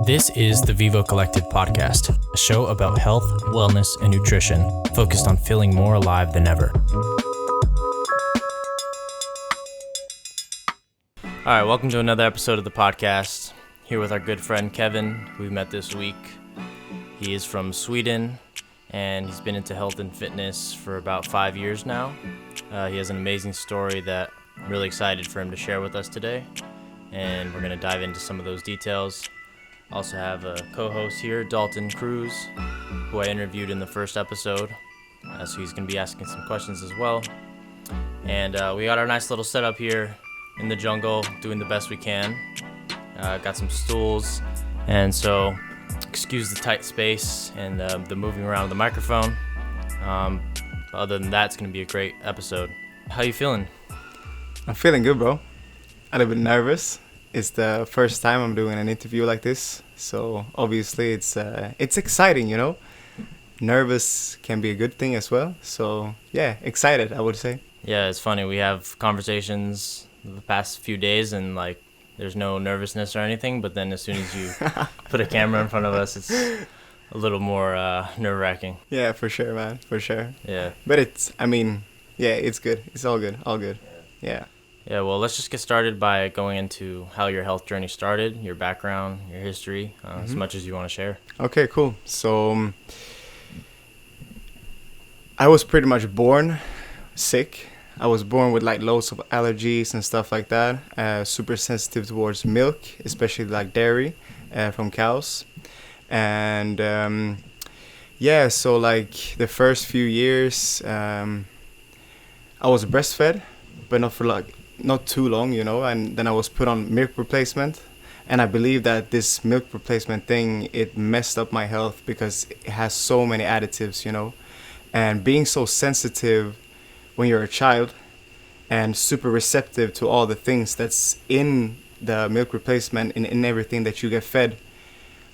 This is the Vivo Collective podcast, a show about health, wellness, and nutrition, focused on feeling more alive than ever. All right, welcome to another episode of the podcast. Here with our good friend Kevin, who we met this week. He is from Sweden, and he's been into health and fitness for about 5 years now. He has an amazing story that I'm really excited for him to share with us today, and we're going to dive into some of those details. Also have a co-host here, Dalton Cruz, who I interviewed in the first episode, so he's going to be asking some questions as well. And we got our nice little setup here in the jungle, doing the best we can. Got some stools, and so excuse the tight space and the moving around of the microphone. Other than that, it's going to be a great episode. How you feeling? I'm feeling good, bro. A little bit nervous. It's the first time I'm doing an interview like this, so obviously it's exciting, you know. Nervous can be a good thing as well. So yeah, excited, I would say. Yeah, it's funny. We have conversations the past few days, and like, there's no nervousness or anything. But then as soon as you put a camera in front of us, it's a little more nerve-wracking. Yeah, for sure, man, for sure. Yeah. But it's good. It's all good. Yeah. Yeah, well, let's just get started by going into how your health journey started, your background, your history, as much as you want to share. Okay, cool. So I was pretty much born sick. I was born with like loads of allergies and stuff like that. Super sensitive towards milk, especially like dairy from cows. And so like the first few years, I was breastfed, but not too long, you know. And then I was put on milk replacement. And I believe that this milk replacement thing, it messed up my health because it has so many additives, you know. And being so sensitive when you're a child and super receptive to all the things that's in the milk replacement and in everything that you get fed,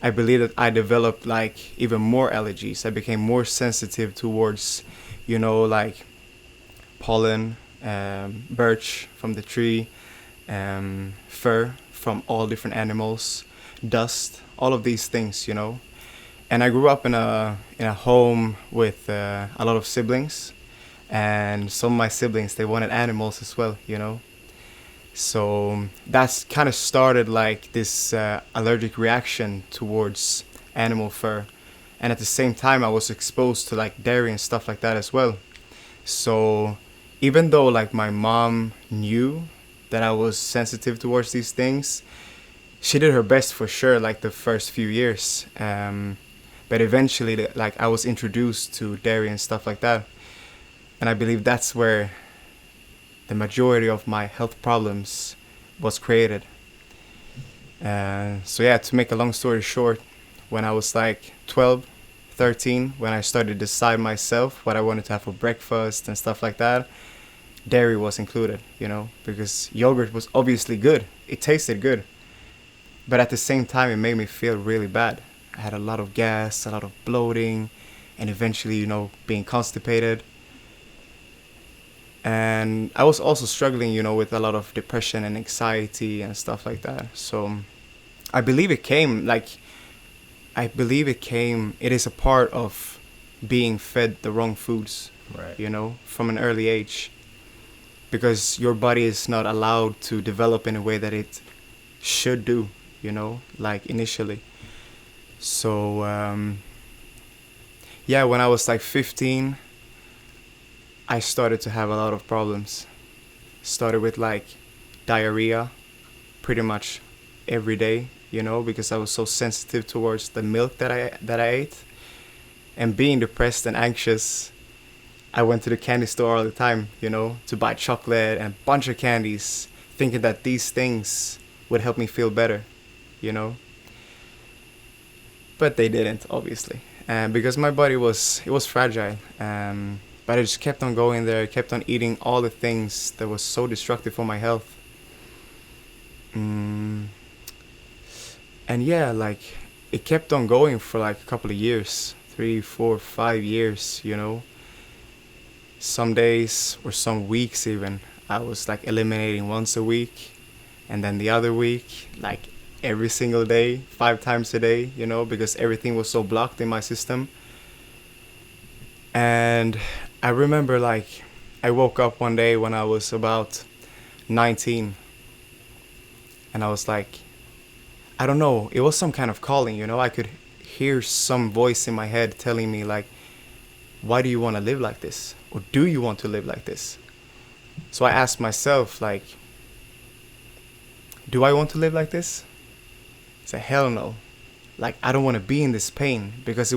I believe that I developed like even more allergies. I became more sensitive towards, you know, like pollen, birch from the tree, fur from all different animals, dust, all of these things, you know. And I grew up in a home with a lot of siblings, and some of my siblings, they wanted animals as well, you know. So that's kind of started like this allergic reaction towards animal fur. And at the same time, I was exposed to like dairy and stuff like that as well. So even though like my mom knew that I was sensitive towards these things, she did her best for sure, like the first few years. But eventually, like, I was introduced to dairy and stuff like that. And I believe that's where the majority of my health problems was created. So yeah, to make a long story short, when I was like 12, 13, when I started to decide myself what I wanted to have for breakfast and stuff like that, dairy was included, you know, because yogurt was obviously good. It tasted good. But at the same time, it made me feel really bad. I had a lot of gas, a lot of bloating, and eventually, you know, being constipated. And I was also struggling, you know, with a lot of depression and anxiety and stuff like that. So I believe it is a part of being fed the wrong foods, Right. You know, from an early age. Because your body is not allowed to develop in a way that it should do, you know, like initially. So, when I was like 15, I started to have a lot of problems. Started with like diarrhea pretty much every day, you know, because I was so sensitive towards the milk that I ate. And being depressed and anxious, I went to the candy store all the time, you know, to buy chocolate and a bunch of candies, thinking that these things would help me feel better, you know. But they didn't, obviously, because my body was fragile. But I just kept on going there, kept on eating all the things that was so destructive for my health. And yeah, like it kept on going for like a couple of years, 3, 4, 5 years, you know. Some days or some weeks even, I was like eliminating once a week, and then the other week, like every single day, 5 times a day, you know, because everything was so blocked in my system. And I remember like I woke up one day when I was about 19, and I was like, I don't know, it was some kind of calling, you know. I could hear some voice in my head telling me like, why do you want to live like this? Or do you want to live like this? So I asked myself like, do I want to live like this? I said, hell no. Like, I don't want to be in this pain, because it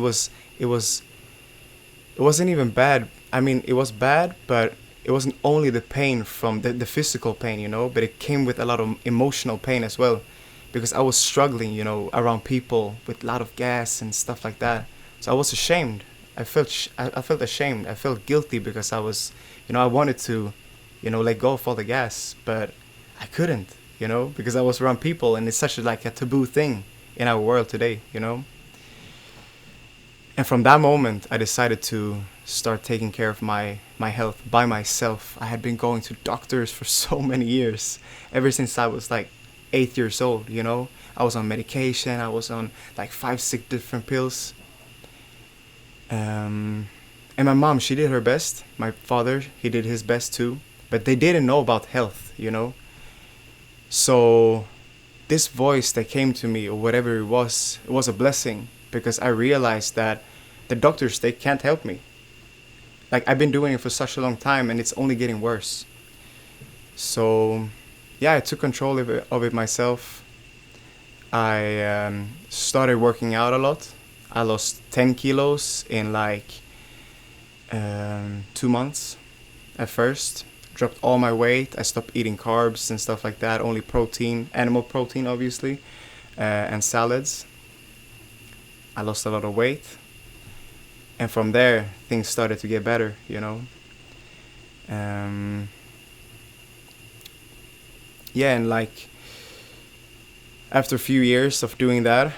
wasn't even bad. I mean, it was bad, but it wasn't only the pain from the physical pain, you know, but it came with a lot of emotional pain as well, because I was struggling, you know, around people with a lot of gas and stuff like that. So I was ashamed. I felt ashamed. I felt guilty because I was, you know, I wanted to, you know, let go of all the gas, but I couldn't, you know, because I was around people, and it's such like a taboo thing in our world today, you know. And from that moment, I decided to start taking care of my health by myself. I had been going to doctors for so many years, ever since I was like 8 years old, you know. I was on medication. I was on like 5, 6 different pills. And my mom, she did her best. My father, he did his best too. But they didn't know about health, you know. So this voice that came to me, or whatever it was a blessing, because I realized that the doctors, they can't help me. Like, I've been doing it for such a long time, and it's only getting worse. So yeah, I took control of it myself. I started working out a lot. I lost 10 kilos in like 2 months at first. Dropped all my weight. I stopped eating carbs and stuff like that. Only protein, animal protein obviously, and salads. I lost a lot of weight. And from there, things started to get better, you know. Yeah, and like after a few years of doing that,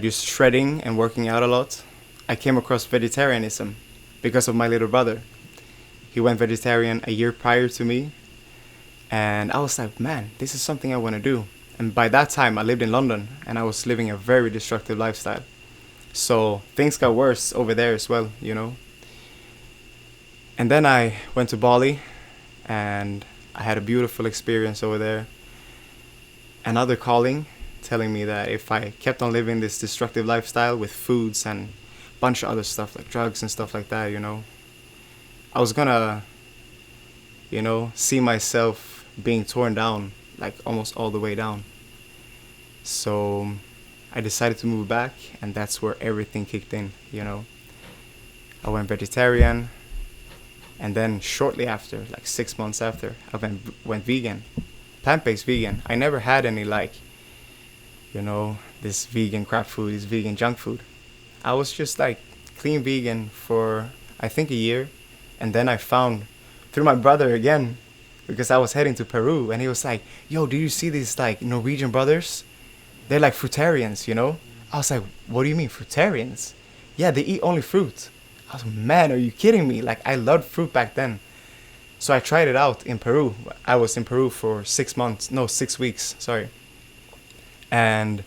just shredding and working out a lot, I came across vegetarianism because of my little brother. He went vegetarian a year prior to me, and I was like, man, this is something I want to do. And by that time, I lived in London, and I was living a very destructive lifestyle. So things got worse over there as well, you know. And then I went to Bali, and I had a beautiful experience over there. Another calling telling me that if I kept on living this destructive lifestyle with foods and a bunch of other stuff like drugs and stuff like that, you know, I was gonna, you know, see myself being torn down, like almost all the way down. So I decided to move back, and that's where everything kicked in, you know. I went vegetarian, and then shortly after, like 6 months after, I went vegan, plant-based vegan. I never had any like, you know, this vegan crap food, this vegan junk food. I was just like clean vegan for I think a year, and then I found through my brother again, because I was heading to Peru, and he was like, yo, do you see these like Norwegian brothers? They're like fruitarians, you know? I was like, what do you mean fruitarians? Yeah, they eat only fruit. I was like, man, are you kidding me? Like, I loved fruit back then. So I tried it out in Peru. I was in Peru for 6 weeks, sorry. And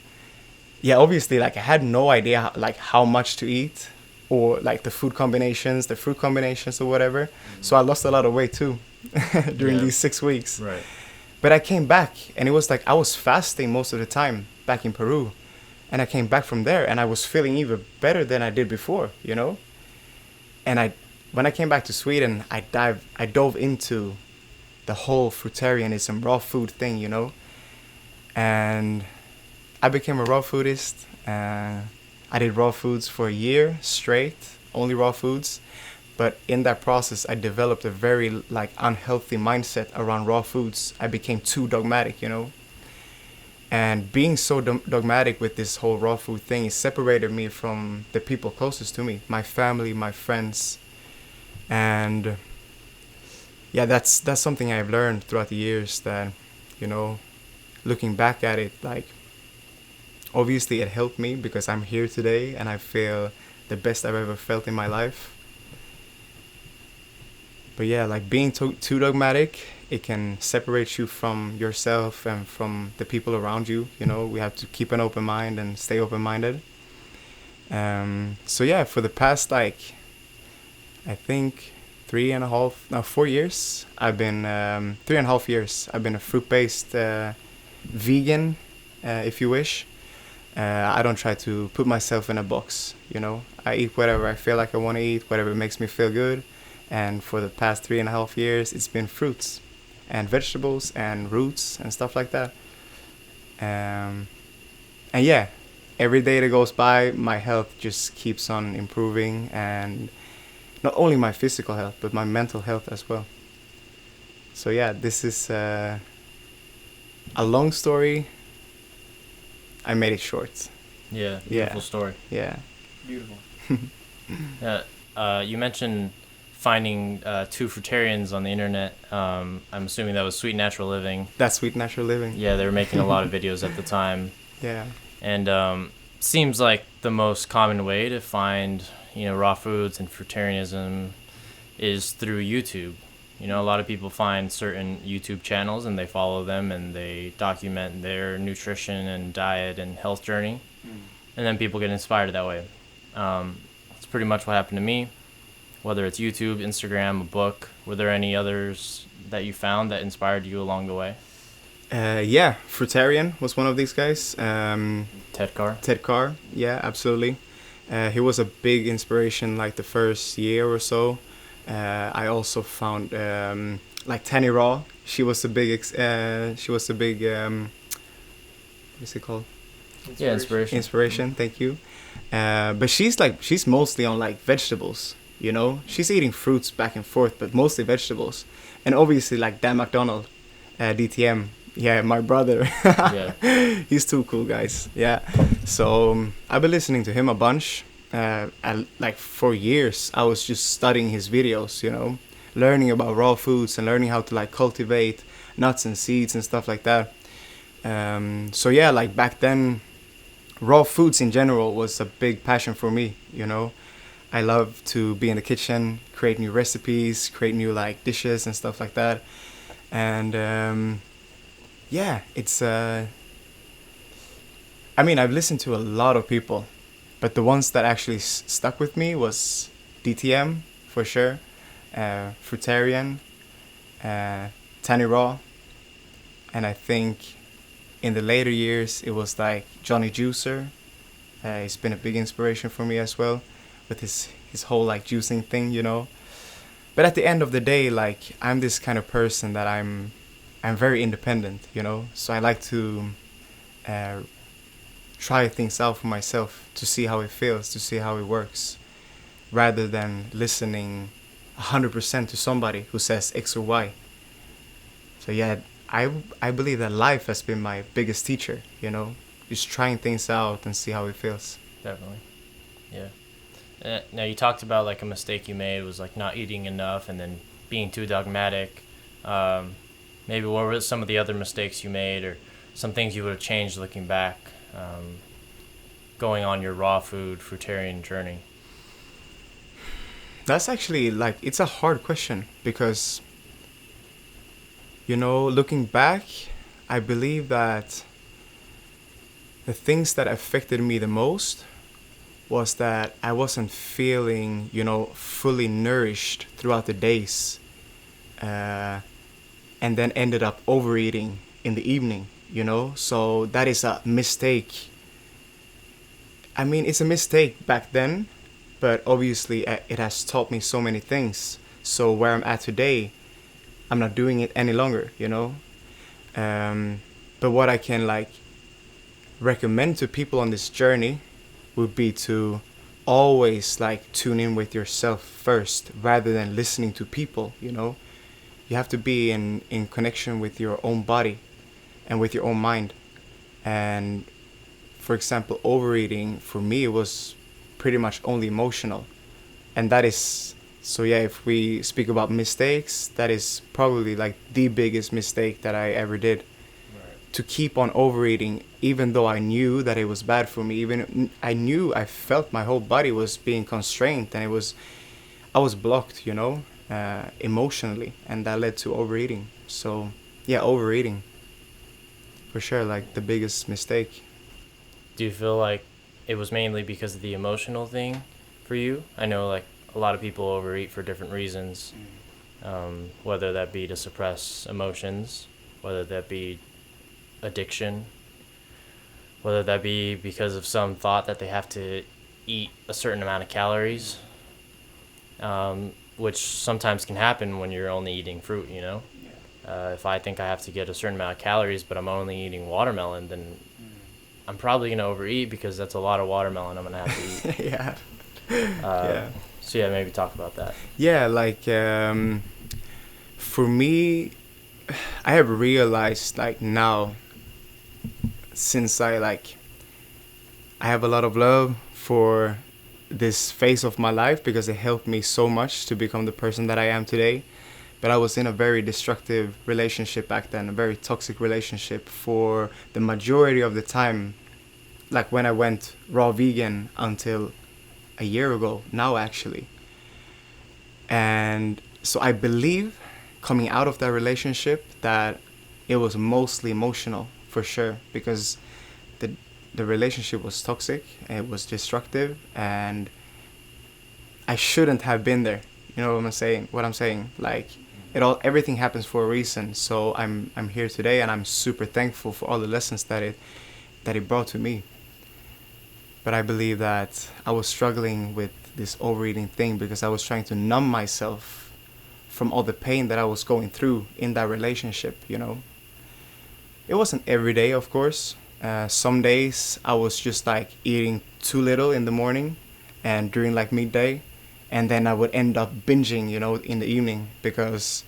yeah, obviously, like, I had no idea like how much to eat, or like the fruit combinations or whatever. So I lost a lot of weight too during these 6 weeks. Right. But I came back, and it was like I was fasting most of the time back in Peru. And I came back from there, and I was feeling even better than I did before, you know? And when I came back to Sweden, I dove into the whole fruitarianism, raw food thing, you know? And I became a raw foodist. I did raw foods for a year straight, only raw foods. But in that process, I developed a very like unhealthy mindset around raw foods. I became too dogmatic, you know? And being so dogmatic with this whole raw food thing, it separated me from the people closest to me, my family, my friends. And yeah, that's something I've learned throughout the years, that, you know, looking back at it, like, obviously it helped me because I'm here today and I feel the best I've ever felt in my life. But yeah, like being too dogmatic, it can separate you from yourself and from the people around you. You know, we have to keep an open mind and stay open-minded. So yeah, for the past like, I think 4 years, I've been 3.5 years. I've been a fruit-based vegan, if you wish. I don't try to put myself in a box. You know, I eat whatever I feel like I want to eat, whatever makes me feel good. And for the past 3.5 years, it's been fruits and vegetables and roots and stuff like that. And yeah, every day that goes by, my health just keeps on improving, and not only my physical health, but my mental health as well. So yeah, this is a long story. I made it short. Yeah, beautiful story. Yeah. Beautiful. You mentioned finding two fruitarians on the internet. I'm assuming that was Sweet Natural Living. That's Sweet Natural Living. Yeah, they were making a lot of videos at the time. Yeah. And seems like the most common way to find, raw foods and fruitarianism is through YouTube. A lot of people find certain YouTube channels and they follow them and they document their nutrition and diet and health journey. And then people get inspired that way. That's pretty much what happened to me. Whether it's YouTube, Instagram, a book, were there any others that you found that inspired you along the way? Yeah, Fruitarian was one of these guys. Ted Carr? Ted Carr, yeah, absolutely. He was a big inspiration like the first year or so. I also found like Tanny Raw. She was a big what's it called? Yeah, inspiration. Inspiration, thank you. But she's mostly on like vegetables, She's eating fruits back and forth, but mostly vegetables. And obviously like Dan McDonald, DTM. Yeah, my brother. Yeah. He's too cool, guys. Yeah. So I've been listening to him a bunch. Like for years, I was just studying his videos, learning about raw foods and learning how to like cultivate nuts and seeds and stuff like that. So yeah, like back then, raw foods in general was a big passion for me, I love to be in the kitchen, create new recipes, create new like dishes and stuff like that. And yeah, it's I've listened to a lot of people, but the ones that actually stuck with me was DTM for sure, Fruitarian, Tanny Raw, and I think in the later years it was like Johnny Juicer. He's been a big inspiration for me as well, with his whole like juicing thing, But at the end of the day, like I'm this kind of person that I'm very independent, So I like to try things out for myself to see how it feels, to see how it works, rather than listening 100% to somebody who says X or Y. So yeah, I believe that life has been my biggest teacher, just trying things out and see how it feels. Definitely. Yeah. Now you talked about like a mistake you made was like not eating enough and then being too dogmatic. Maybe what were some of the other mistakes you made, or some things you would have changed looking back, going on your raw food fruitarian journey? That's actually like, it's a hard question because, looking back, I believe that the things that affected me the most was that I wasn't feeling, fully nourished throughout the days, and then ended up overeating in the evening, So that is a mistake. It's a mistake back then, but obviously it has taught me so many things. So where I'm at today, I'm not doing it any longer, But what I can like recommend to people on this journey would be to always like tune in with yourself first rather than listening to people, You have to be in connection with your own body and with your own mind. And for example, overeating for me was pretty much only emotional. And that is, so yeah, if we speak about mistakes, that is probably like the biggest mistake that I ever did. To keep on overeating, even though I knew that it was bad for me, I felt my whole body was being constrained, and I was blocked, emotionally, and that led to overeating. So yeah, overeating for sure, like the biggest mistake. Do you feel like it was mainly because of the emotional thing for you? I know like a lot of people overeat for different reasons, whether that be to suppress emotions, whether that be addiction, whether that be because of some thought that they have to eat a certain amount of calories, which sometimes can happen when you're only eating fruit, you know? If I think I have to get a certain amount of calories, but I'm only eating watermelon, then I'm probably going to overeat because that's a lot of watermelon I'm going to have to eat. Yeah. Uh, Yeah. So yeah, maybe talk about that. Yeah, like for me, I have realized like now, since I have a lot of love for this phase of my life because it helped me so much to become the person that I am today. But I was in a very destructive relationship back then, a very toxic relationship for the majority of the time. Like when I went raw vegan until a year ago now, actually. And so I believe coming out of that relationship that it was mostly emotional for sure, because the relationship was toxic and it was destructive, and I shouldn't have been there. You know what I'm saying? Like everything happens for a reason. So I'm here today, and I'm super thankful for all the lessons that it brought to me. But I believe that I was struggling with this overeating thing because I was trying to numb myself from all the pain that I was going through in that relationship, you know. It wasn't every day, of course. Some days I was just like eating too little in the morning and during like midday, and then I would end up binging, you know, in the evening because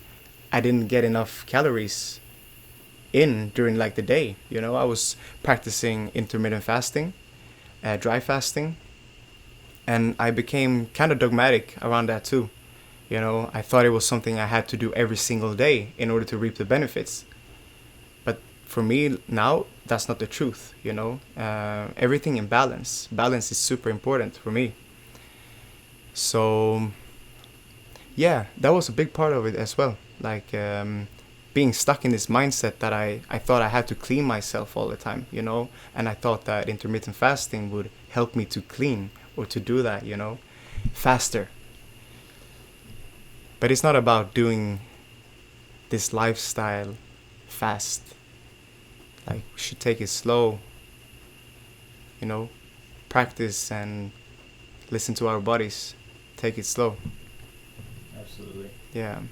I didn't get enough calories in during like the day, you know. I was practicing intermittent fasting, dry fasting, and I became kind of dogmatic around that too. You know, I thought it was something I had to do every single day in order to reap the benefits. But for me now, that's not the truth, you know. Everything in balance. Balance is super important for me. So, yeah, that was a big part of it as well. Like, being stuck in this mindset that I thought I had to clean myself all the time, you know. And I thought that intermittent fasting would help me to clean or to do that, you know, faster. But it's not about doing this lifestyle fast. Like, we should take it slow, you know, practice and listen to our bodies. Take it slow. Absolutely. Yeah.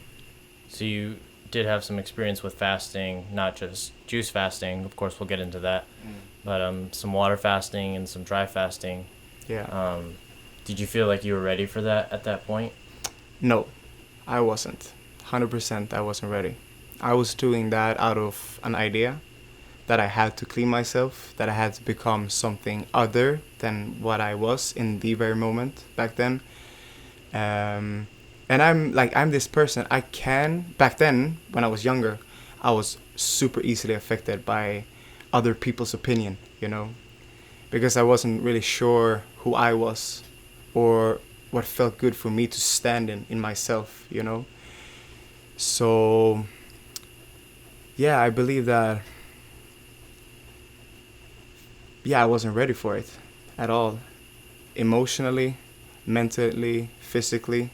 So you did have some experience with fasting, not just juice fasting. Of course, we'll get into that. But some water fasting and some dry fasting. Yeah. Did you feel like you were ready for that at that point? No, I wasn't. 100% I wasn't ready. I was doing that out of an idea that I had to clean myself, that I had to become something other than what I was in the very moment back then. And I'm this person. Back then, when I was younger, I was super easily affected by other people's opinion, you know, because I wasn't really sure who I was or what felt good for me to stand in myself, you know. So, yeah, I believe that, I wasn't ready for it at all. Emotionally, mentally, physically.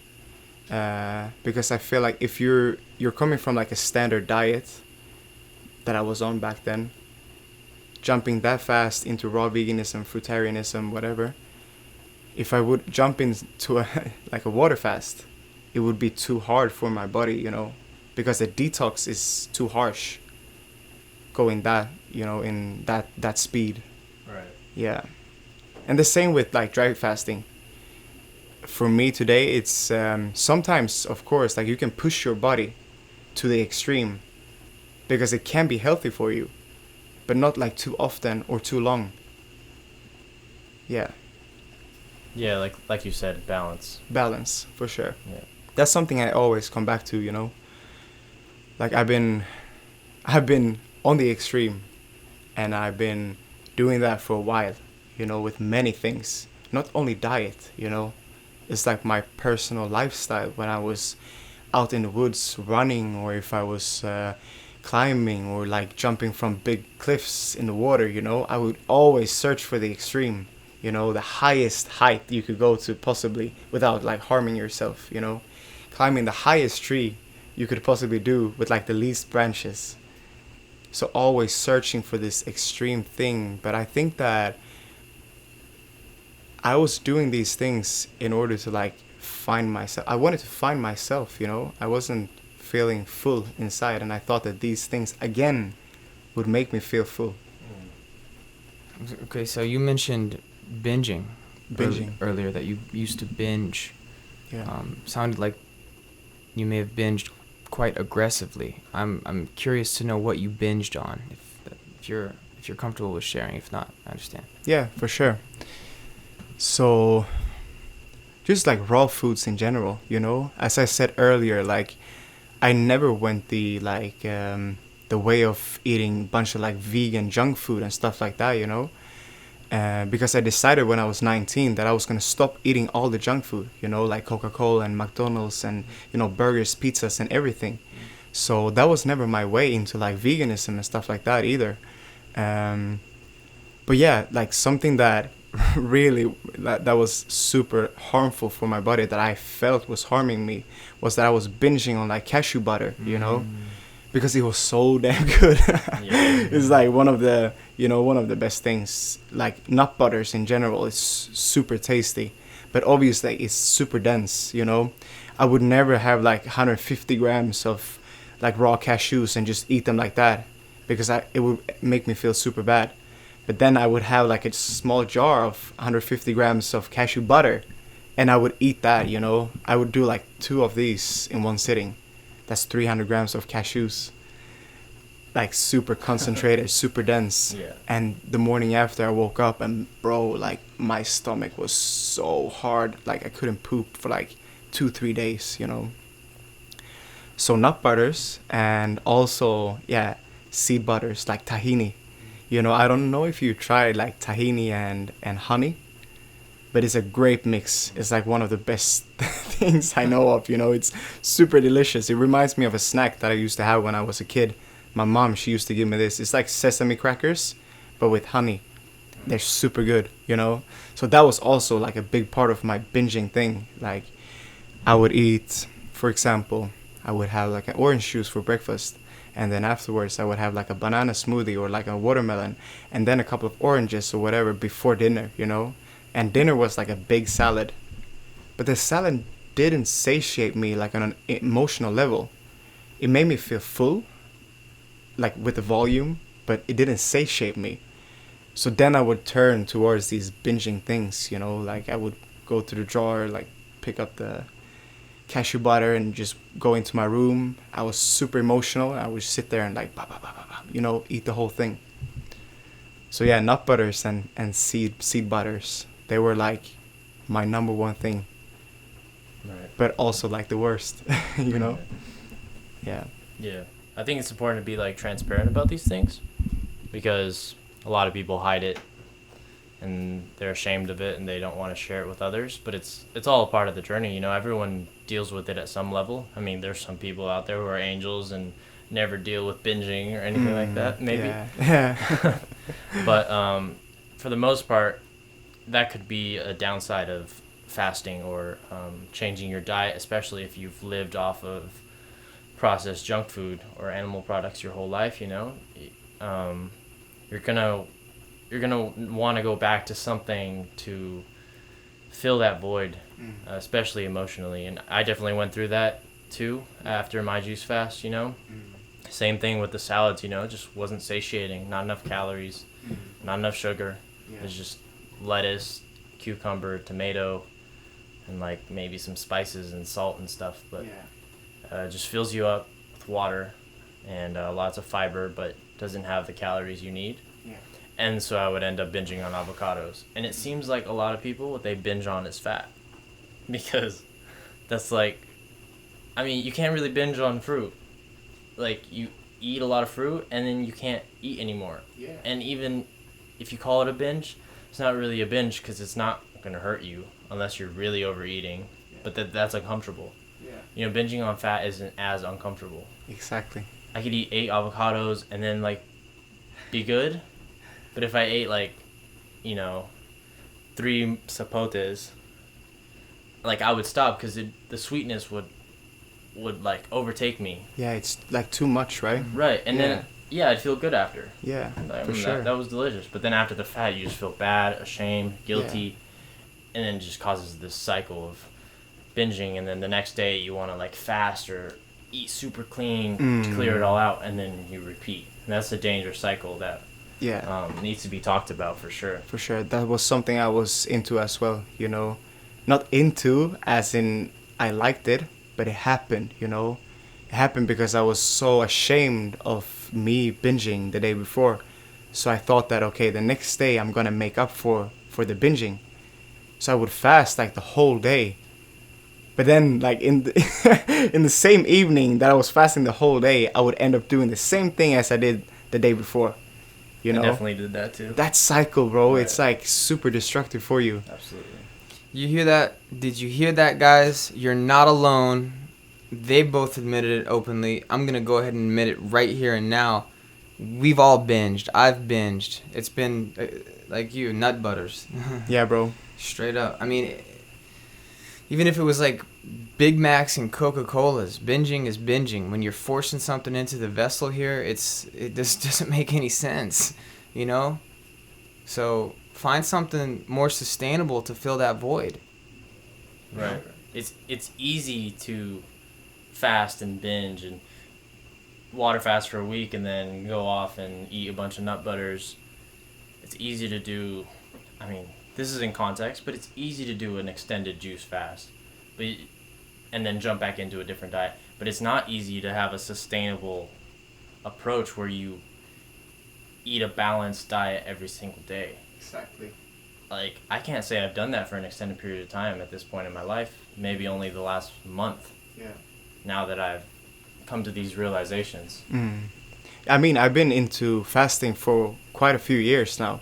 Because I feel like if you're coming from like a standard diet that I was on back then, jumping that fast into raw veganism, fruitarianism, whatever, if I would jump into like a water fast, it would be too hard for my body, you know, because the detox is too harsh going that, you know, in that speed. Right. Yeah. And the same with like dry fasting. For me today, it's sometimes, of course, like you can push your body to the extreme because it can be healthy for you, but not like too often or too long. Yeah. Yeah, like you said, balance. Balance, for sure. Yeah. That's something I always come back to, you know. Like I've been on the extreme, and I've been doing that for a while, you know, with many things. Not only diet, you know. It's like my personal lifestyle when I was out in the woods running, or if I was climbing or like jumping from big cliffs in the water, you know, I would always search for the extreme, you know, the highest height you could go to possibly without like harming yourself, you know, climbing the highest tree you could possibly do with like the least branches. So always searching for this extreme thing. But I think that I was doing these things in order to like find myself. I wanted to find myself, you know. I wasn't feeling full inside, and I thought that these things again would make me feel full. Okay, so you mentioned binging. Earlier, that you used to binge. Yeah. Sounded like you may have binged quite aggressively. I'm curious to know what you binged on. If you're comfortable with sharing. If not, I understand. Yeah, for sure. So just like raw foods in general, you know, as I said earlier, like I never went the like the way of eating a bunch of like vegan junk food and stuff like that, you know, because I decided when I was 19 that I was gonna stop eating all the junk food, you know, like Coca-Cola and McDonald's and, you know, burgers, pizzas and everything. So that was never my way into like veganism and stuff like that either. But yeah, like something that really that was super harmful for my body, that I felt was harming me, was that I was binging on like cashew butter, you know, because it was so damn good. It's like one of the, you know, one of the best things. Like nut butters in general is super tasty, but obviously it's super dense, you know. I would never have like 150 grams of like raw cashews and just eat them like that, because it would make me feel super bad. But then I would have like a small jar of 150 grams of cashew butter, and I would eat that, you know. I would do like 2 of these in one sitting. That's 300 grams of cashews. Like super concentrated, super dense. Yeah. And the morning after I woke up, and bro, like my stomach was so hard. Like I couldn't poop for like 2-3 days, you know. So nut butters, and also, yeah, seed butters like tahini. You know, I don't know if you tried like tahini and honey, but it's a great mix. It's like one of the best things I know of, you know. It's super delicious. It reminds me of a snack that I used to have when I was a kid. My mom, she used to give me this. It's like sesame crackers, but with honey. They're super good, you know. So that was also like a big part of my binging thing. Like I would eat, for example, I would have like an orange juice for breakfast. And then afterwards, I would have like a banana smoothie or like a watermelon, and then a couple of oranges or whatever before dinner, you know. And dinner was like a big salad. But the salad didn't satiate me like on an emotional level. It made me feel full, like with the volume, but it didn't satiate me. So then I would turn towards these binging things, you know, like I would go to the drawer, like pick up the cashew butter and just go into my room. I was super emotional. I would sit there and like, you know, eat the whole thing. So yeah, nut butters and seed butters, they were like my number one thing. Right. But also like the worst, you know? Yeah. Yeah. I think it's important to be like transparent about these things, because a lot of people hide it and they're ashamed of it and they don't want to share it with others, but it's all a part of the journey, you know. Everyone deals with it at some level. I mean, there's some people out there who are angels and never deal with binging or anything like that, maybe. Yeah. But for the most part, that could be a downside of fasting or changing your diet, especially if you've lived off of processed junk food or animal products your whole life, you know. You're gonna want to go back to something to fill that void, especially emotionally. And I definitely went through that too after my juice fast, you know. Same thing with the salads, you know, it just wasn't satiating. Not enough calories, not enough sugar. It's just lettuce, cucumber, tomato, and like maybe some spices and salt and stuff. But it just fills you up with water and lots of fiber, but doesn't have the calories you need. And so I would end up binging on avocados. And it seems like a lot of people, what they binge on is fat. Because that's like, I mean, you can't really binge on fruit. Like, you eat a lot of fruit, and then you can't eat anymore. And even if you call it a binge, it's not really a binge because it's not going to hurt you unless you're really overeating. But that's uncomfortable. binging on fat isn't as uncomfortable. Exactly. I could eat 8 avocados and then like be good, but if I ate like, 3 sapotes, like I would stop because the sweetness would like overtake me. Yeah, it's like too much, right? Right, and Yeah. then I'd feel good after. Yeah, I for mean, sure. that was delicious. But then after the fat, you just feel bad, ashamed, guilty, and then it just causes this cycle of binging. And then the next day, you want to like fast or eat super clean to clear it all out, and then you repeat. And that's a dangerous cycle that Yeah, needs to be talked about for sure. for sure. That was something I was into as well, Not into as in I liked it, but it happened, It happened because I was so ashamed of me binging the day before. So I thought that, okay, the next day I'm going to make up for the binging. So I would fast like the whole day. But then like in the, in the same evening that I was fasting the whole day, I would end up doing the same thing as I did the day before. I definitely did that too. That cycle, bro, Right. it's like super destructive for you. Absolutely. You hear that? Did you hear that, guys? You're not alone. They both admitted it openly. I'm going to go ahead and admit it right here and now. We've all binged. I've binged. It's been, like you, nut butters. Yeah, bro. Straight up. I mean, even if it was like Big Macs and Coca-Colas, binging is binging. When you're forcing something into the vessel here, it just doesn't make any sense, So find something more sustainable to fill that void. Right. It's easy to fast and binge and water fast for a week and then go off and eat a bunch of nut butters. It's easy to do. I mean, this is in context, but it's easy to do an extended juice fast, and then jump back into a different diet. But it's not easy to have a sustainable approach where you eat a balanced diet every single day. Exactly. Like, I can't say I've done that for an extended period of time at this point in my life. Maybe only the last month. Yeah. Now that I've come to these realizations. I mean, I've been into fasting for quite a few years now,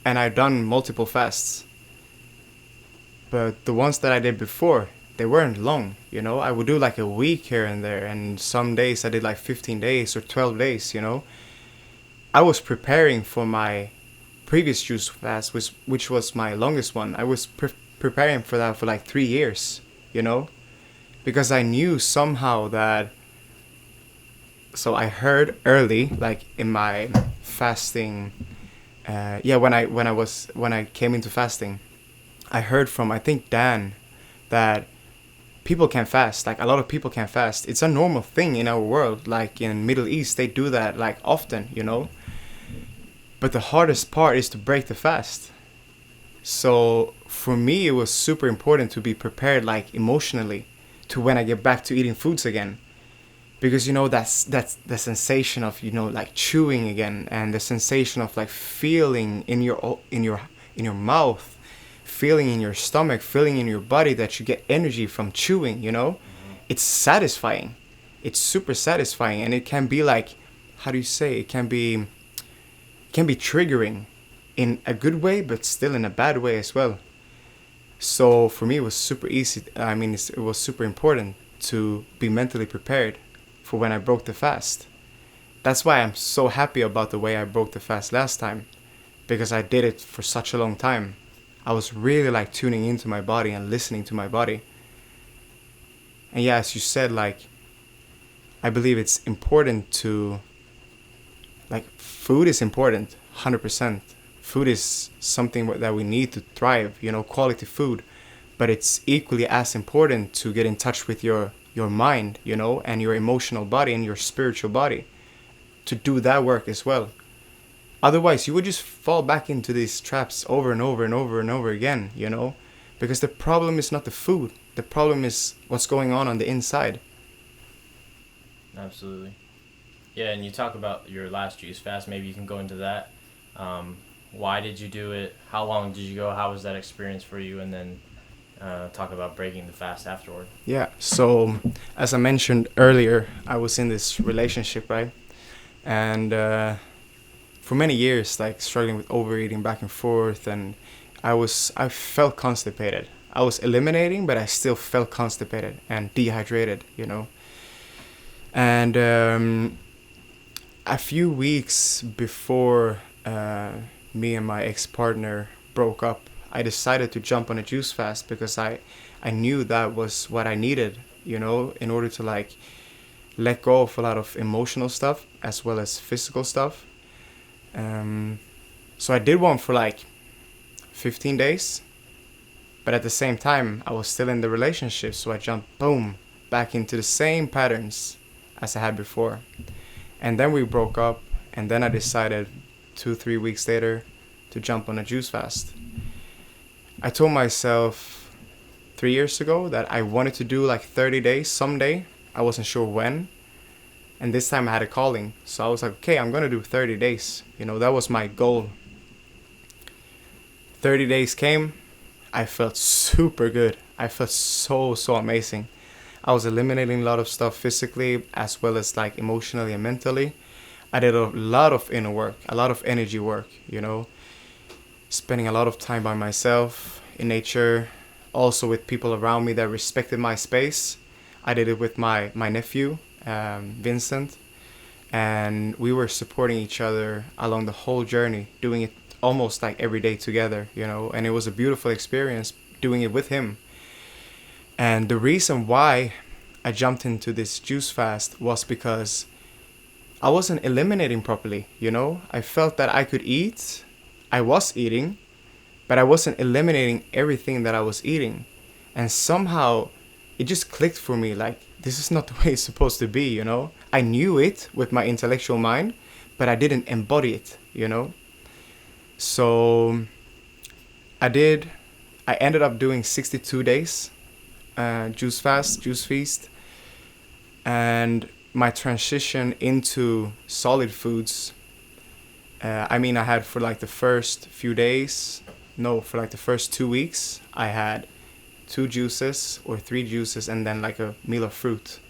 and I've done multiple fasts. But the ones that I did before, they weren't long, I would do like a week here and there, and some days I did like 15 days or 12 days, I was preparing for my previous juice fast, which was my longest one. I was preparing for that for like 3 years, because I knew somehow that. So I heard early, like in my fasting, when I came into fasting, I heard from, I think, Dan, that people can fast. Like a lot of people can fast. It's a normal thing in our world. Like in Middle East, they do that like often, But the hardest part is to break the fast. So for me, it was super important to be prepared, like emotionally, to when I get back to eating foods again. Because that's the sensation of like chewing again, and the sensation of like feeling in your mouth, feeling in your stomach, feeling in your body that you get energy from chewing. It's satisfying. It's super satisfying, and it can be like, how do you say? It can be triggering in a good way, but still in a bad way as well. So for me, it was super easy. I mean, it was super important to be mentally prepared for when I broke the fast. That's why I'm so happy about the way I broke the fast last time, because I did it for such a long time. I was really like tuning into my body and listening to my body. And yeah, as you said, like, I believe it's important to, like, food is important, 100%. Food is something that we need to thrive, quality food. But it's equally as important to get in touch with your mind, and your emotional body and your spiritual body, to do that work as well. Otherwise, you would just fall back into these traps over and over and over and over again, because the problem is not the food. The problem is what's going on the inside. Absolutely. Yeah, and you talk about your last juice fast. Maybe you can go into that. Why did you do it? How long did you go? How was that experience for you? And then talk about breaking the fast afterward. Yeah, so as I mentioned earlier, I was in this relationship, right? And for many years, like, struggling with overeating back and forth, and I felt constipated. I was eliminating, but I still felt constipated and dehydrated, you know. And a few weeks before me and my ex-partner broke up, I decided to jump on a juice fast because I knew that was what I needed, you know, in order to like let go of a lot of emotional stuff as well as physical stuff. So I did one for like 15 days, but at the same time I was still in the relationship, so I jumped boom back into the same patterns as I had before. And then we broke up, and then I decided 2-3 weeks later to jump on a juice fast. I told myself 3 years ago that I wanted to do like 30 days someday. I wasn't sure when. And this time I had a calling. So I was like, okay, I'm going to do 30 days. You know, that was my goal. 30 days came. I felt super good. I felt so amazing. I was eliminating a lot of stuff physically as well as like emotionally and mentally. I did a lot of inner work, a lot of energy work, you know, spending a lot of time by myself in nature, also with people around me that respected my space. I did it with my nephew, Vincent, and we were supporting each other along the whole journey, doing it almost like every day together, you know, and it was a beautiful experience doing it with him. And the reason why I jumped into this juice fast was because I wasn't eliminating properly, you know? I felt that I could eat. I was eating, but I wasn't eliminating everything that I was eating. And somehow it just clicked for me, like, this is not the way it's supposed to be, you know? I knew it with my intellectual mind, but I didn't embody it, you know? So I ended up doing 62 days. Juice fast, juice feast, and my transition into solid foods. I had for like the first few days, for like the first 2 weeks, I had 2 juices or 3 juices and then like a meal of fruit.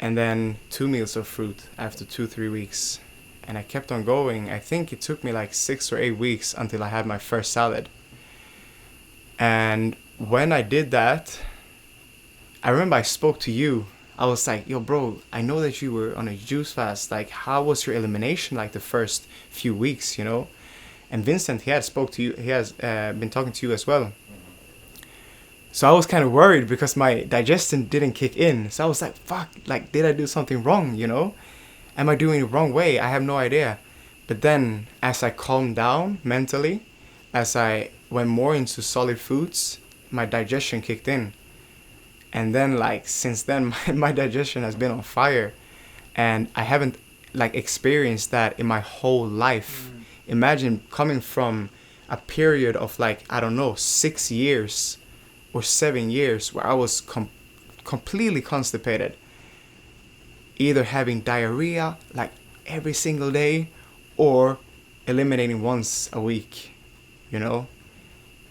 And then 2 meals of fruit after 2-3 weeks. And I kept on going. I think it took me like 6 or 8 weeks until I had my first salad. And when I did that, I remember I spoke to you. I was like, yo, bro, I know that you were on a juice fast. Like, how was your elimination like the first few weeks, you know? And Vincent, he has been talking to you as well. So I was kind of worried because my digestion didn't kick in. So I was like, fuck, like, did I do something wrong, you know? Am I doing it the wrong way? I have no idea. But then as I calmed down mentally, as I went more into solid foods, my digestion kicked in. And then like since then my digestion has been on fire, and I haven't like experienced that in my whole life. Imagine coming from a period of like, I don't know, 6 years or 7 years where I was completely constipated, either having diarrhea like every single day or eliminating once a week, you know,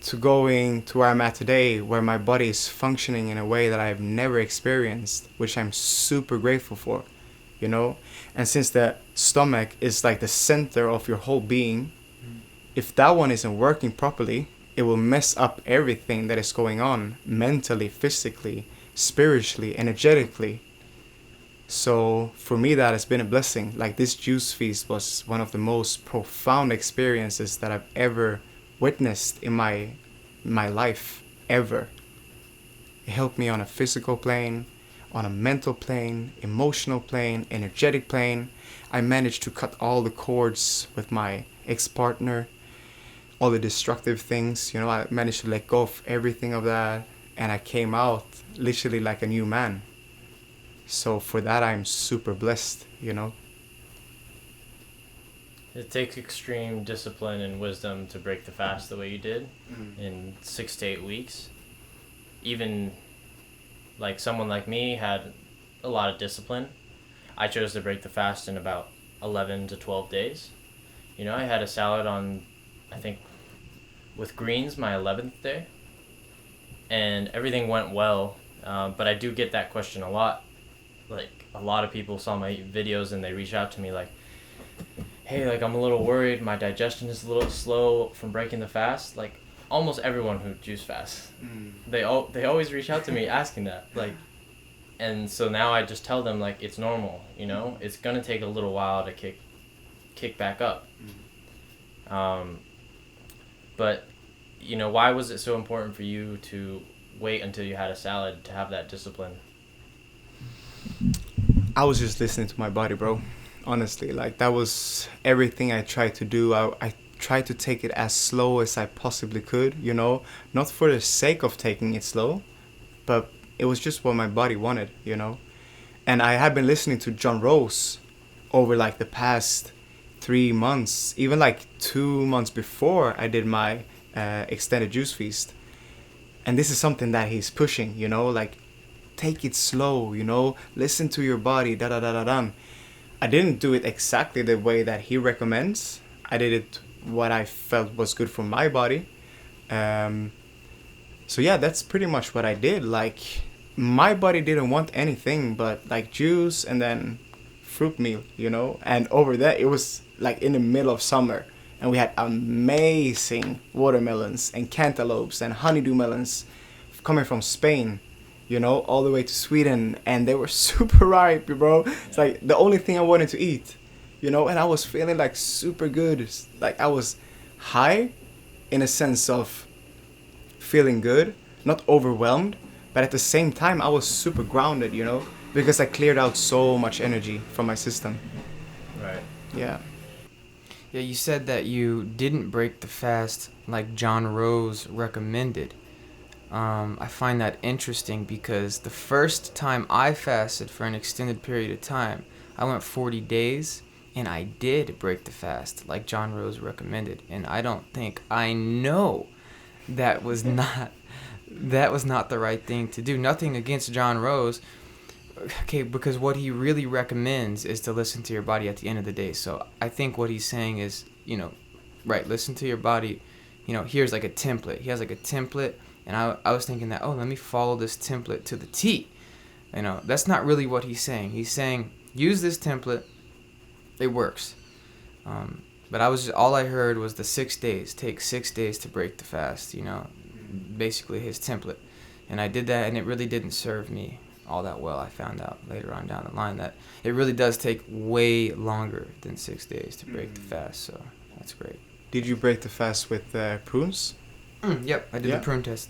to going to where I'm at today, where my body is functioning in a way that I've never experienced, which I'm super grateful for, you know. And since the stomach is like the center of your whole being, if that one isn't working properly, it will mess up everything that is going on mentally, physically, spiritually, energetically. So for me, that has been a blessing. Like, this juice feast was one of the most profound experiences that I've ever witnessed in my life, ever. It helped me on a physical plane, on a mental plane, emotional plane, energetic plane. I managed to cut all the cords with my ex-partner, all the destructive things, you know. I managed to let go of everything of that, and I came out literally like a new man. So for that, I'm super blessed, you know. It takes extreme discipline and wisdom to break the fast the way you did in 6 to 8 weeks. Even like someone like me had a lot of discipline. I chose to break the fast in about 11 to 12 days. You know, I had a salad on, I think, with greens my 11th day, and everything went well. But I do get that question a lot. Like, a lot of people saw my videos and they reach out to me like, hey, like, I'm a little worried. My digestion is a little slow from breaking the fast. Like, almost everyone who juice fasts, they always reach out to me asking that, like, and so now I just tell them, like, it's normal, you know, it's gonna take a little while to kick back up. But you know, why was it so important for you to wait until you had a salad to have that discipline? I was just listening to my body, bro. Honestly, like that was everything I tried to do. I tried to take it as slow as I possibly could, you know, not for the sake of taking it slow, but it was just what my body wanted, you know. And I had been listening to John Rose over like the past 3 months, even like 2 months before I did my extended juice feast. And this is something that he's pushing, you know, like take it slow, you know, listen to your body, da da da da da. I didn't do it exactly the way that he recommends. I did it what I felt was good for my body. So yeah, that's pretty much what I did. Like my body didn't want anything but like juice and then fruit meal, you know. And over there, it was like in the middle of summer, and we had amazing watermelons and cantaloupes and honeydew melons coming from Spain, you know, all the way to Sweden, and they were super ripe, bro. It's like the only thing I wanted to eat, you know, and I was feeling like super good. Like I was high in a sense of feeling good, not overwhelmed, but at the same time I was super grounded, you know, because I cleared out so much energy from my system. Right. Yeah. Yeah, you said that you didn't break the fast like John Rose recommended. I find that interesting because the first time I fasted for an extended period of time, I went 40 days, and I did break the fast like John Rose recommended. And I know that was not the right thing to do. Nothing against John Rose. Okay, because what he really recommends is to listen to your body at the end of the day. So I think what he's saying is, you know, right, listen to your body. You know, here's like a template. He has like a template, and I was thinking that, oh, let me follow this template to the T. You know, that's not really what he's saying. He's saying, use this template. It works. But all I heard was the 6 days. Take 6 days to break the fast, you know, basically his template. And I did that, and it really didn't serve me all that well. I found out later on down the line that it really does take way longer than 6 days to break the fast, so that's great. Did you break the fast with prunes? Yep, I did the prune test.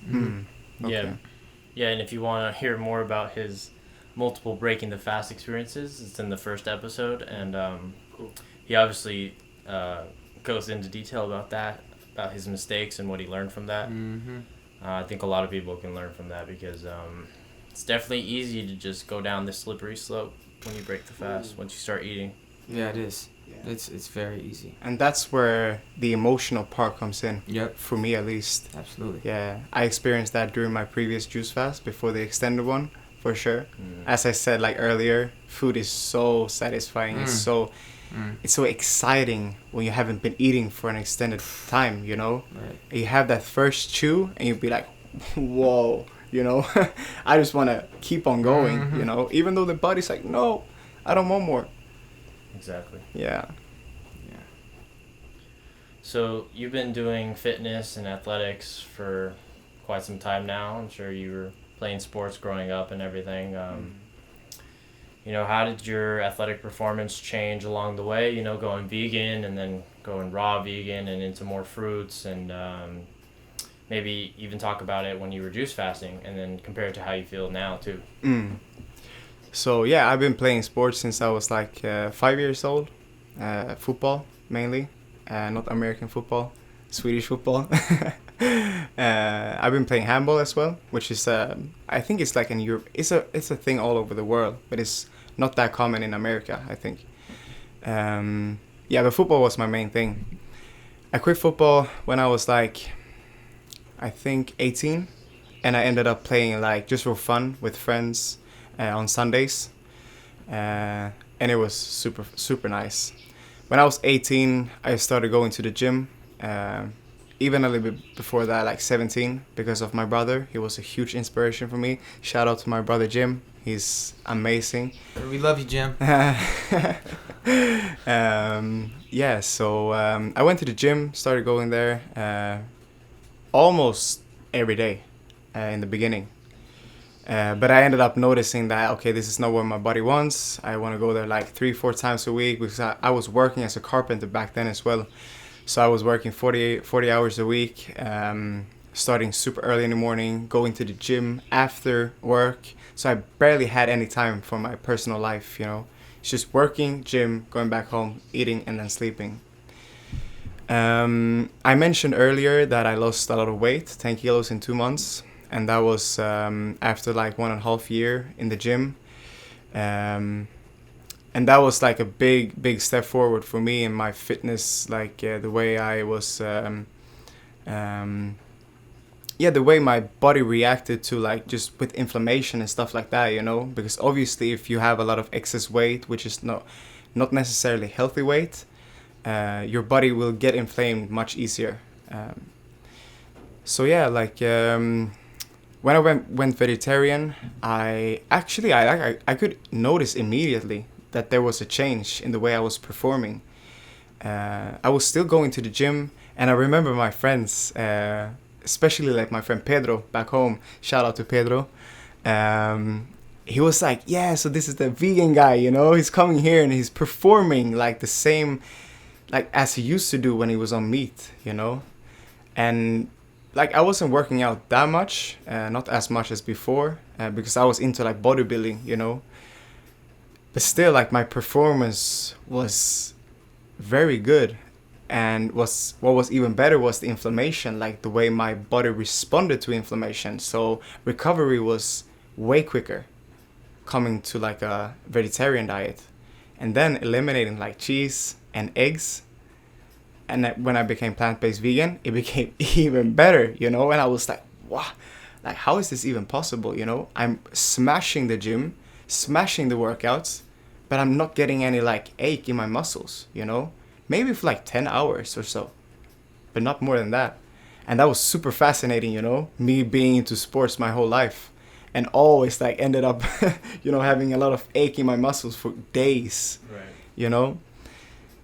Okay. Yeah, and if you want to hear more about his multiple breaking the fast experiences, it's in the first episode, and he obviously goes into detail about that, about his mistakes and what he learned from that. I think a lot of people can learn from that because it's definitely easy to just go down this slippery slope when you break the fast, once you start eating. Yeah, it is. Yeah. It's very easy. And that's where the emotional part comes in. Yep. For me, at least. Absolutely. Yeah, I experienced that during my previous juice fast before the extended one, for sure. As I said like earlier, food is so satisfying. It's so exciting when you haven't been eating for an extended time, you know. Right. You have that first chew, and you'll be like, whoa, you know. I just want to keep on going, you know, even though the body's like, no, I don't want more. Exactly. Yeah. So you've been doing fitness and athletics for quite some time now. I'm sure you were playing sports growing up and everything. You know, how did your athletic performance change along the way? You know, going vegan and then going raw vegan and into more fruits, and maybe even talk about it when you were juice fasting, and then compare it to how you feel now too. So yeah, I've been playing sports since I was like 5 years old. Football mainly, not American football, Swedish football. I've been playing handball as well, which is I think it's like in Europe. It's a thing all over the world, but it's not that common in America, I think. Yeah, but football was my main thing. I quit football when I was like, I think 18, and I ended up playing like just for fun with friends on Sundays, and it was super nice. When I was 18, I started going to the gym. Even a little bit before that, like 17, because of my brother. He was a huge inspiration for me. Shout out to my brother Jim. He's amazing. We love you, Jim. Yeah, so I went to the gym, started going there. almost every day in the beginning. But I ended up noticing that, okay, this is not what my body wants. I want to go there like 3-4 times a week, because I was working as a carpenter back then as well. So I was working 40 hours a week, starting super early in the morning, going to the gym after work. So I barely had any time for my personal life, you know. It's just working, gym, going back home, eating, and then sleeping. I mentioned earlier that I lost a lot of weight, 10 kilos in 2 months. And that was after like 1.5 years in the gym. And that was like a big step forward for me in my fitness, like the way I was, the way my body reacted to like just with inflammation and stuff like that, you know, because obviously if you have a lot of excess weight, which is not necessarily healthy weight, your body will get inflamed much easier. So yeah, like when I went vegetarian, I could notice immediately that there was a change in the way I was performing. I was still going to the gym, and I remember my friends, especially like my friend Pedro back home. Shout out to Pedro. He was like, yeah, so this is the vegan guy, you know, he's coming here and he's performing like the same, like as he used to do when he was on meat, you know. And like I wasn't working out that much, not as much as before, because I was into like bodybuilding, you know. But still, like my performance was very good, and what was even better was the inflammation, like the way my body responded to inflammation. So recovery was way quicker coming to like a vegetarian diet, and then eliminating like cheese and eggs. And when I became plant-based vegan, it became even better, you know. And I was like, wow, like how is this even possible, you know? I'm smashing the gym, smashing the workouts, but I'm not getting any like ache in my muscles, you know? Maybe for like 10 hours or so, but not more than that. And that was super fascinating, you know, me being into sports my whole life, and always like ended up, you know, having a lot of ache in my muscles for days, right, you know.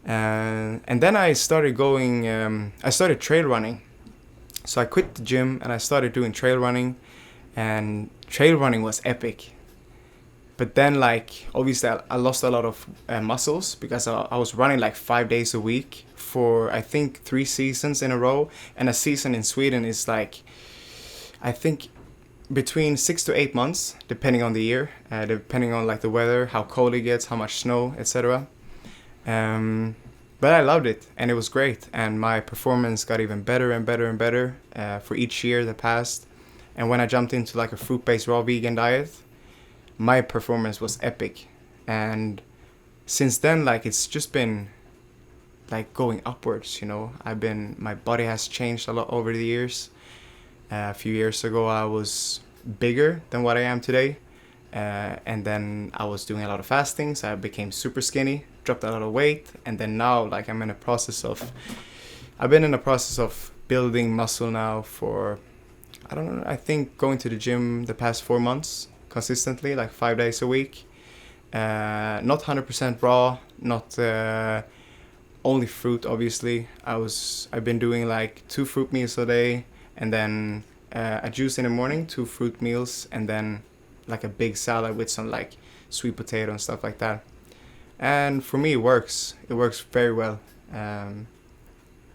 And then I started I started trail running. So I quit the gym and I started doing trail running, and trail running was epic. But then like, obviously I lost a lot of muscles, because I was running like 5 days a week for I think 3 seasons in a row. And a season in Sweden is like, I think between 6 to 8 months, depending on the year, depending on like the weather, how cold it gets, how much snow, etc. But I loved it, and it was great, and my performance got even better and better and better for each year that passed. And when I jumped into like a fruit-based raw vegan diet, my performance was epic. And since then, like it's just been like going upwards, you know. My body has changed a lot over the years. A few years ago I was bigger than what I am today. And then I was doing a lot of fasting, so I became super skinny, dropped a lot of weight, and then now like I've been in a process of building muscle now for, I don't know, I think going to the gym the past 4 months consistently, like 5 days a week. Not 100% raw, not only fruit, obviously. I've been doing like 2 fruit meals a day, and then a juice in the morning, 2 fruit meals, and then like a big salad with some like sweet potato and stuff like that. And for me, it works very well.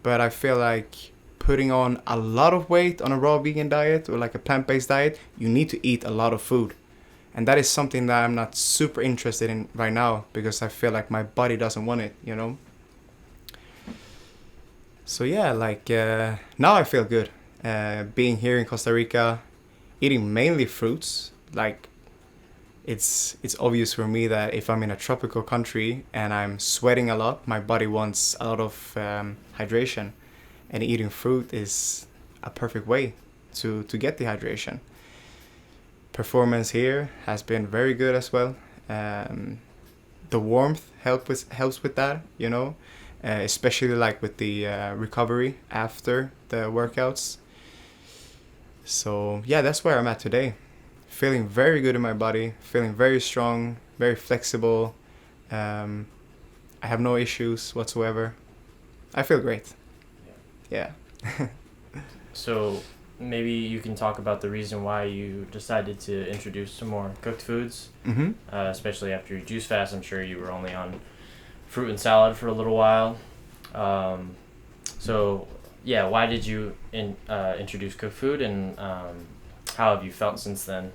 But I feel like putting on a lot of weight on a raw vegan diet or like a plant-based diet, you need to eat a lot of food. And that is something that I'm not super interested in right now, because I feel like my body doesn't want it, you know. So yeah, like now I feel good. Being here in Costa Rica, eating mainly fruits, like it's obvious for me that if I'm in a tropical country and I'm sweating a lot, my body wants a lot of hydration, and eating fruit is a perfect way to get the hydration. Performance here has been very good as well. The warmth helps with that, you know, especially like with the recovery after the workouts. So yeah, that's where I'm at today. Feeling very good in my body, feeling very strong, very flexible. I have no issues whatsoever. I feel great. Yeah. So maybe you can talk about the reason why you decided to introduce some more cooked foods, Mm-hmm. especially after your juice fast. I'm sure you were only on fruit and salad for a little while. Um, so yeah, why did you introduce cooked food, and how have you felt since then?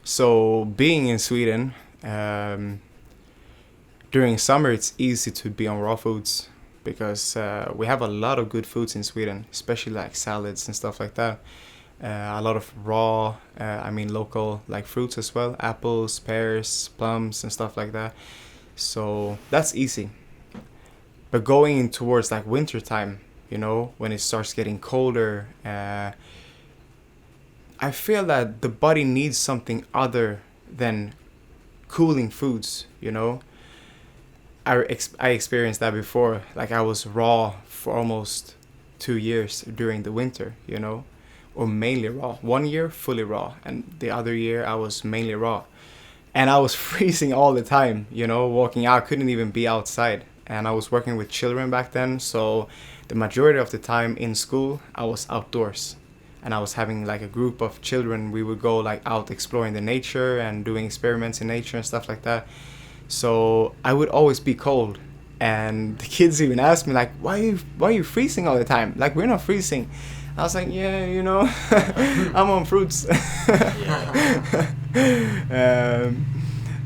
So being in Sweden, um, during summer it's easy to be on raw foods because we have a lot of good foods in Sweden, especially like salads and stuff like that. A lot of raw, local like fruits as well, apples, pears, plums, and stuff like that. So that's easy. But going in towards like winter time, when it starts getting colder, I feel that the body needs something other than cooling foods. I experienced that before. Like I was raw for almost 2 years during the winter, or mainly raw. 1 year fully raw, and the other year I was mainly raw. And I was freezing all the time, walking out. I couldn't even be outside. And I was working with children back then, so the majority of the time in school I was outdoors. And I was having like a group of children. We would go like out exploring the nature and doing experiments in nature and stuff like that. So I would always be cold, and the kids even asked me like, why are you freezing all the time? Like, we're not freezing. I was like, yeah, I'm on fruits.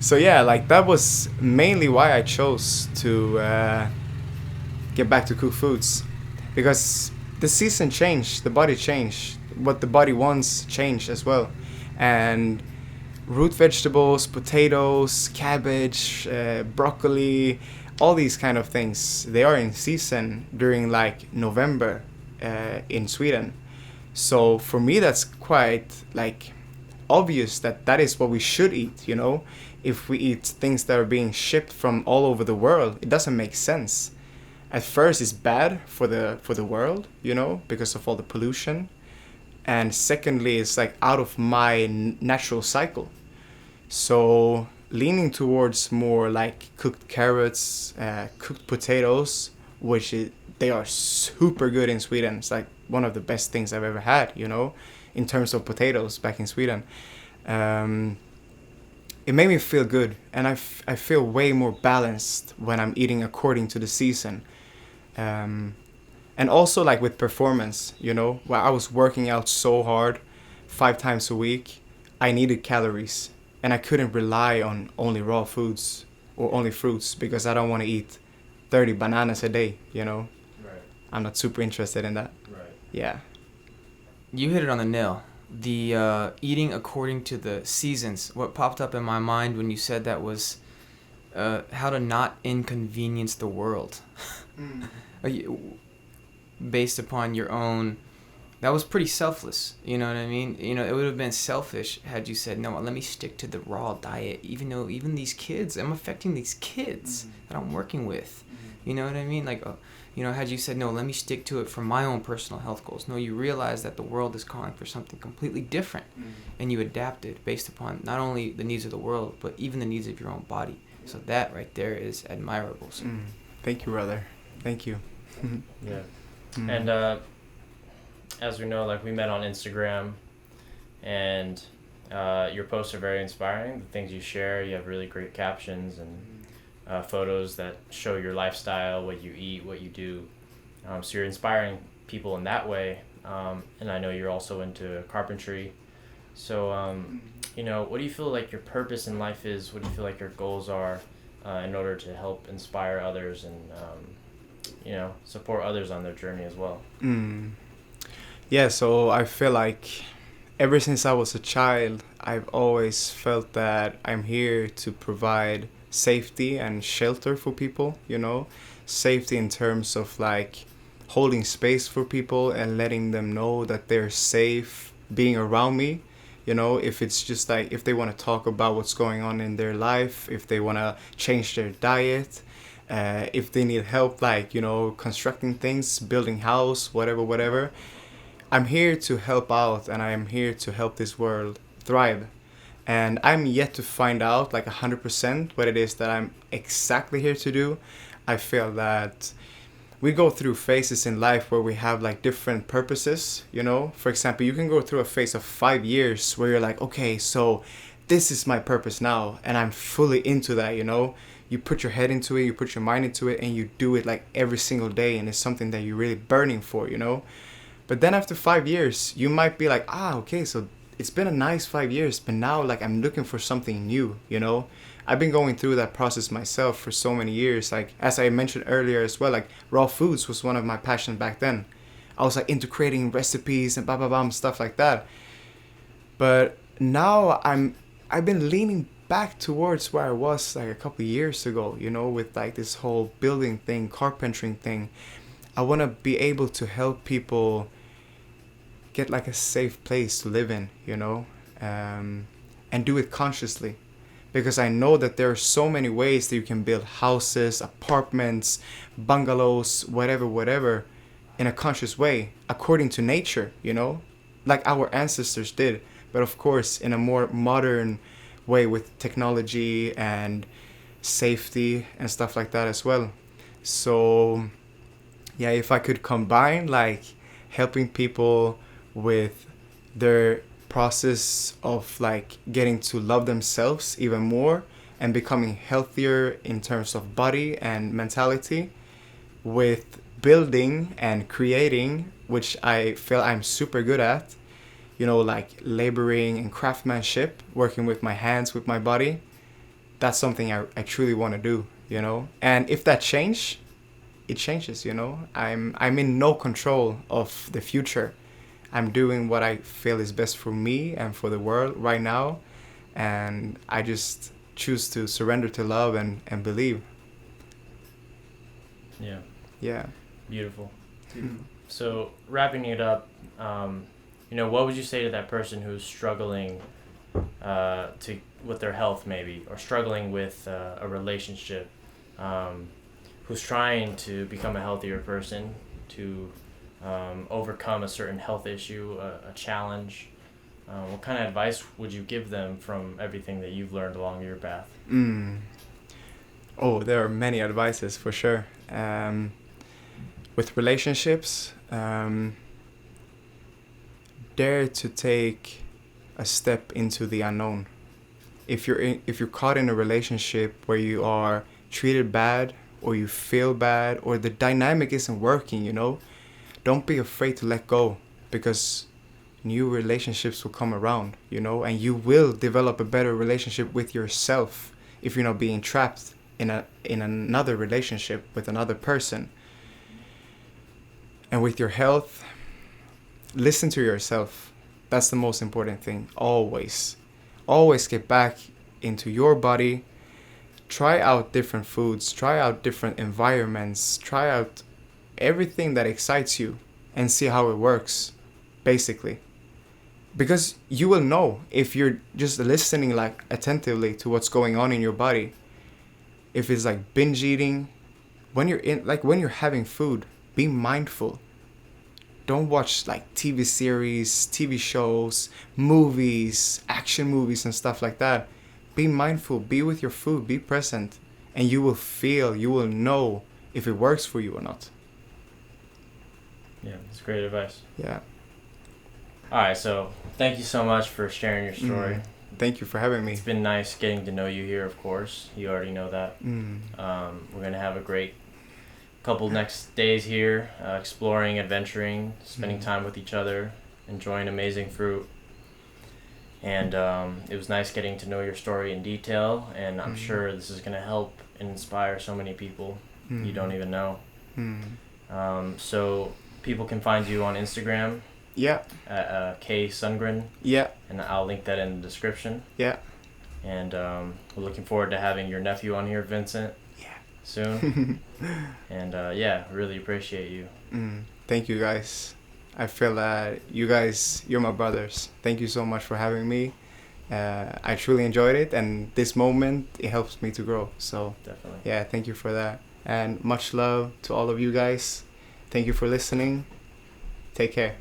So yeah, like that was mainly why I chose to get back to cook foods, because the season changed, the body changed, what the body wants changed as well, and root vegetables, potatoes, cabbage, broccoli, all these kind of things, they are in season during like November in Sweden. So for me, that's quite like obvious that that is what we should eat. If we eat things that are being shipped from all over the world, it doesn't make sense. At first, it's bad for the world, because of all the pollution. And secondly, it's like out of my natural cycle. So leaning towards more like cooked carrots, cooked potatoes, they are super good in Sweden. It's like one of the best things I've ever had, in terms of potatoes back in Sweden. It made me feel good, and I feel way more balanced when I'm eating according to the season. And also like with performance, while I was working out so hard 5 times a week, I needed calories, and I couldn't rely on only raw foods or only fruits, because I don't want to eat 30 bananas a day. Right. I'm not super interested in that. Right. Yeah. You hit it on the nail. The eating according to the seasons. What popped up in my mind when you said that was how to not inconvenience the world. Based upon your own. That was pretty selfless. You know what I mean? It would have been selfish had you said, no, let me stick to the raw diet, even though even these kids, I'm affecting these kids that I'm working with. You know what I mean? Like, had you said, no, let me stick to it for my own personal health goals. No, you realize that the world is calling for something completely different. And you adapted based upon not only the needs of the world, but even the needs of your own body. So that right there is admirable. So. Thank you, brother. Thank you. Yeah. And as we know, like, we met on Instagram, and your posts are very inspiring. The things you share, you have really great captions and photos that show your lifestyle, what you eat, what you do. So you're inspiring people in that way. And I know you're also into carpentry. So, what do you feel like your purpose in life is? What do you feel like your goals are in order to help inspire others and, support others on their journey as well? Yeah, so I feel like ever since I was a child, I've always felt that I'm here to provide safety and shelter for people, safety in terms of like holding space for people and letting them know that they're safe being around me. If it's just like, if they want to talk about what's going on in their life, if they want to change their diet, if they need help, like, constructing things, building house, whatever. I'm here to help out, and I am here to help this world thrive. And I'm yet to find out like 100% what it is that I'm exactly here to do. I feel that we go through phases in life where we have like different purposes, you know. For example, you can go through a phase of 5 years where you're like, okay, so this is my purpose now, and I'm fully into that, you know. You put your head into it, you put your mind into it, and you do it like every single day, and it's something that you're really burning for, you know. But then after 5 years, you might be like, okay, so it's been a nice 5 years, but now like I'm looking for something new, you know. I've been going through that process myself for so many years. Like, as I mentioned earlier as well, like raw foods was one of my passions back then. I was like into creating recipes and blah blah blah stuff like that. But now I've been leaning back towards where I was like a couple of years ago, you know, with like this whole building thing, carpentering thing. I want to be able to help people get like a safe place to live in, you know, and do it consciously. Because I know that there are so many ways that you can build houses, apartments, bungalows, whatever, in a conscious way, according to nature, you know, like our ancestors did. But of course, in a more modern way with technology and safety and stuff like that as well. So, yeah, if I could combine like helping people with their process of like getting to love themselves even more and becoming healthier in terms of body and mentality, with building and creating, which I feel I'm super good at, you know, like laboring and craftsmanship, working with my hands, with my body, that's something I truly want to do, you know. And if that change, it changes, you know. I'm in no control of the future. I'm doing what I feel is best for me and for the world right now. And I just choose to surrender to love and believe. Yeah. Yeah. Beautiful. So wrapping it up, you know, what would you say to that person who's struggling with their health maybe, or struggling with a relationship, who's trying to become a healthier person, to overcome a certain health issue, a challenge? What kind of advice would you give them from everything that you've learned along your path? Oh, there are many advices for sure. With relationships, dare to take a step into the unknown. If you're caught in a relationship where you are treated bad, or you feel bad, or the dynamic isn't working, you know, don't be afraid to let go, because new relationships will come around, you know, and you will develop a better relationship with yourself if you're not being trapped in another relationship with another person. And with your health, listen to yourself. That's the most important thing. Always get back into your body. Try out different foods, try out different environments, try out everything that excites you and see how it works, basically. Because you will know if you're just listening like attentively to what's going on in your body. If it's like binge eating, when you're having food, be mindful. Don't watch like TV series, TV shows, movies, action movies and stuff like that. Be mindful, be with your food, be present, and you will know if it works for you or not. Yeah, that's great advice. Yeah. All right, so thank you so much for sharing your story. Thank you for having me. It's been nice getting to know you here, of course. You already know that. We're going to have a great couple next days here, exploring, adventuring, spending time with each other, enjoying amazing fruit. And it was nice getting to know your story in detail, and I'm sure this is going to help and inspire so many people you don't even know. So people can find you on Instagram. Yeah. At K Sundgren. Yeah. And I'll link that in the description. Yeah. And we're looking forward to having your nephew on here, Vincent. Yeah. Soon. And yeah, really appreciate you. Thank you guys. I feel that you're my brothers. Thank you so much for having me. I truly enjoyed it, and this moment, it helps me to grow. So definitely. Yeah, thank you for that. And much love to all of you guys. Thank you for listening. Take care.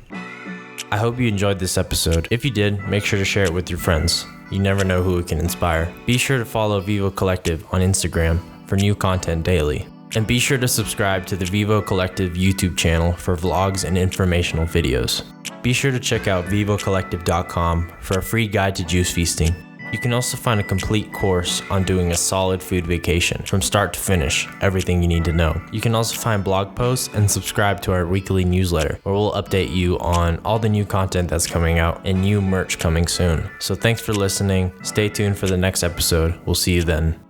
I hope you enjoyed this episode. If you did, make sure to share it with your friends. You never know who it can inspire. Be sure to follow Vivo Collective on Instagram for new content daily. And be sure to subscribe to the Vivo Collective YouTube channel for vlogs and informational videos. Be sure to check out vivocollective.com for a free guide to juice feasting. You can also find a complete course on doing a solid food vacation from start to finish, everything you need to know. You can also find blog posts and subscribe to our weekly newsletter where we'll update you on all the new content that's coming out and new merch coming soon. So thanks for listening. Stay tuned for the next episode. We'll see you then.